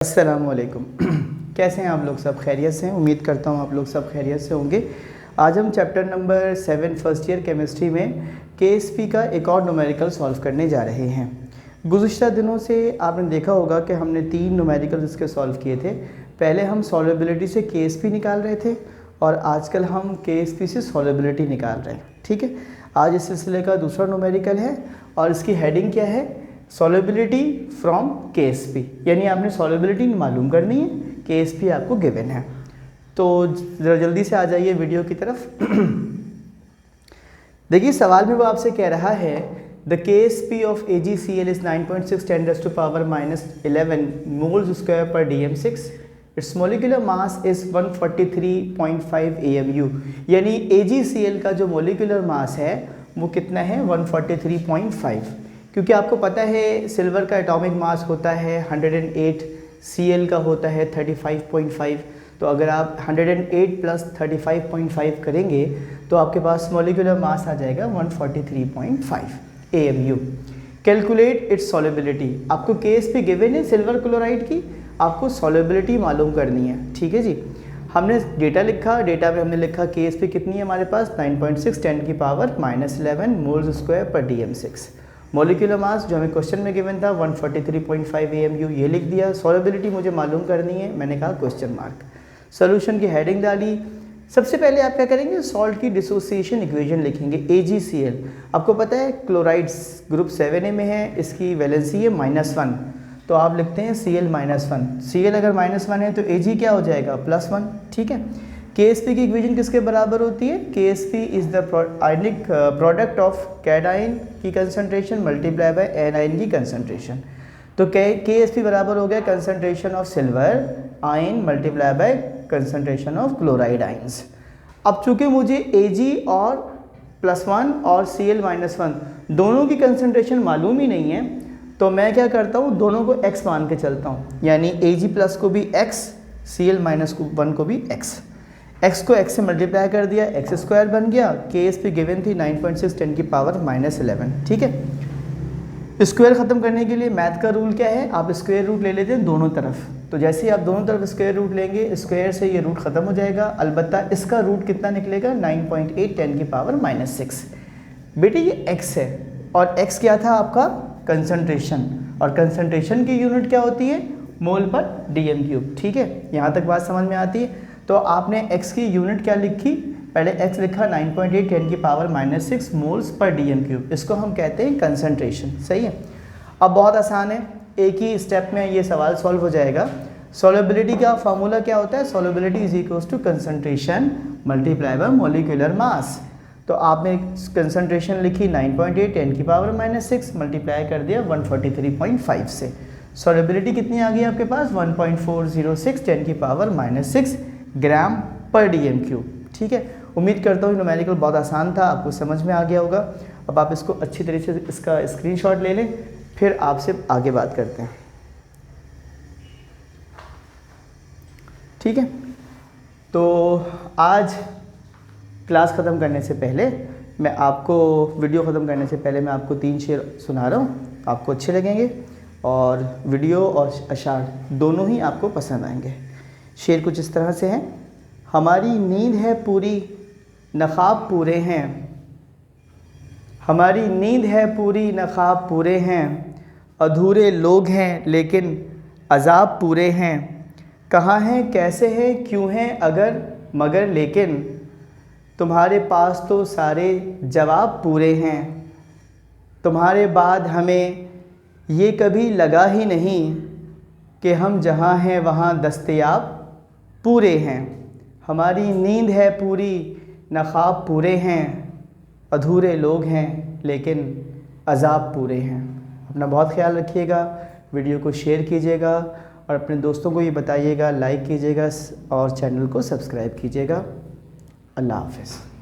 अस्सलामुअलैकुम। कैसे हैं आप लोग? सब खैरियत से हैं? उम्मीद करता हूँ आप लोग सब खैरियत से होंगे। आज हम chapter number 7 first year chemistry में केएसपी का एक और न्यूमेरिकल सॉल्व करने जा रहे हैं। गुज़िश्ता दिनों से आपने देखा होगा कि हमने 3 न्यूमेरिकल इसके सॉल्व किए थे। पहले हम सॉल्युबिलिटी से केएसपी निकाल रहे थे और आजकल हम केएसपी से सॉल्युबिलिटी निकाल रहे हैं। ठीक है, आज इस सिलसिले का दूसरा न्यूमेरिकल है और इसकी हेडिंग क्या है? सॉल्युबिलिटी फ्रॉम केएसपी, यानी आपने सॉल्युबिलिटी मालूम करनी है, केएसपी आपको गिवन है। तो ज़रा जल्दी से आ जाइए वीडियो की तरफ। देखिए सवाल में वो आपसे कह रहा है the Ksp of AgCl is 9.6 10⁻11 moles square पर dm6। It's molecular mass is 143.5 AMU, यानी AgCl का जो मोलिकुलर मास है वो कितना है? 143.5। क्योंकि आपको पता है सिल्वर का एटॉमिक मास होता है 108, Cl का होता है 35.5। तो अगर आप 108 प्लस 35.5 करेंगे तो आपके पास मॉलिक्यूलर मास आ जाएगा 143.5 AMU। Calculate its solubility. आपको केएसपी गिवन है सिल्वर क्लोराइड की, आपको सॉल्युबिलिटी मालूम करनी है। ठीक है जी, हमने डेटा लिखा, डेटा में हमने लिखा केएसपी कितनी है हमारे पास? 9.6 10⁻11 मोल्स स्क्वायर पर dm6। मॉलिक्यूलर मास जो हमें क्वेश्चन में गिवन था 143.5 AMU, ये लिख दिया। सॉल्युबिलिटी मुझे मालूम करनी है, मैंने कहा क्वेश्चन मार्क। सॉल्यूशन की हेडिंग डाली। सबसे पहले आप क्या करेंगे? सॉल्ट की डिसोसिएशन इक्वेशन लिखेंगे। AgCl आपको पता है क्लोराइड्स ग्रुप 7A में है, इसकी वैलेंसी है -1, तो आप लिखते हैं Cl-1। Cl अगर -1 है तो Ag क्या हो जाएगा? +1। ठीक है, केएसपी की इक्वेशन किसके बराबर होती है? Ksp is the ionic product of cation की कंसंट्रेशन मल्टीप्लाई बाय एनाइन की कंसंट्रेशन। तो केएसपी बराबर हो गया concentration of silver ion multiply by concentration of chloride ions. अब चूंकि मुझे Ag और +1 और Cl-1 दोनों की कंसंट्रेशन मालूम ही नहीं है, तो मैं क्या करता हूँ? दोनों को x मान के चलता हूँ, यानी Ag+ को भी x, Cl-1 को भी x। x को x से मल्टीप्लाई कर दिया, x² बन गया। केएसपी गिवन थी 9.6 10⁻11। ठीक है, स्क्वायर ख़त्म करने के लिए मैथ का रूल क्या है? आप स्क्वायर रूट ले लेते हैं दोनों तरफ। तो जैसे ही आप दोनों तरफ स्क्वायर रूट लेंगे, स्क्वायर से ये रूट ख़त्म हो जाएगा। अलबत्ता इसका रूट कितना निकलेगा? 9.8 10⁻6। बेटे ये x है और x क्या था आपका? कंसंट्रेशन, और कंसंट्रेशन की यूनिट क्या होती है? मोल पर dm³। ठीक है, यहाँ तक बात समझ में आती है। तो आपने x की यूनिट क्या लिखी? पहले x लिखा 9.8 10⁻6 मोल्स पर dm³, इसको हम कहते हैं कंसंट्रेशन। सही है, अब बहुत आसान है, एक ही स्टेप में ये सवाल सॉल्व हो जाएगा। सॉल्युबिलिटी का फार्मूला क्या होता है? Solubility is equals to concentration multiply by molecular mass. तो आपने कंसंट्रेशन लिखी 9.8 10⁻6 मल्टीप्लाई कर दिया 143.5 से। सॉल्युबिलिटी कितनी आ गई आपके पास? 1.406 10⁻6 ग्राम पर dm³। ठीक है, उम्मीद करता हूँ न्यूमेरिकल बहुत आसान था, आपको समझ में आ गया होगा। अब आप इसको अच्छी तरीके से इसका स्क्रीनशॉट ले लें, फिर आपसे आगे बात करते हैं। ठीक है, तो आज क्लास ख़त्म करने से पहले मैं आपको, वीडियो ख़त्म करने से पहले मैं आपको 3 शेर सुना रहा हूँ, आपको अच्छे लगेंगे और वीडियो और अशार दोनों ही आपको पसंद आएंगे। शेर कुछ इस तरह से है। हमारी नींद है पूरी न ख्वाब पूरे हैं, हमारी नींद है पूरी न ख्वाब पूरे हैं, अधूरे लोग हैं लेकिन अजाब पूरे हैं, कहाँ हैं कैसे हैं क्यों हैं अगर मगर लेकिन, तुम्हारे पास तो सारे जवाब पूरे हैं, तुम्हारे बाद हमें ये कभी लगा ही नहीं कि हम जहाँ हैं वहाँ दस्तयाब पूरे हैं। हमारी नींद है पूरी न ख्वाब पूरे हैं, अधूरे लोग हैं लेकिन अजाब पूरे हैं। अपना बहुत ख्याल रखिएगा, वीडियो को शेयर कीजिएगा और अपने दोस्तों को ये बताइएगा, लाइक कीजिएगा और चैनल को सब्सक्राइब कीजिएगा। अल्लाह हाफ़िज़।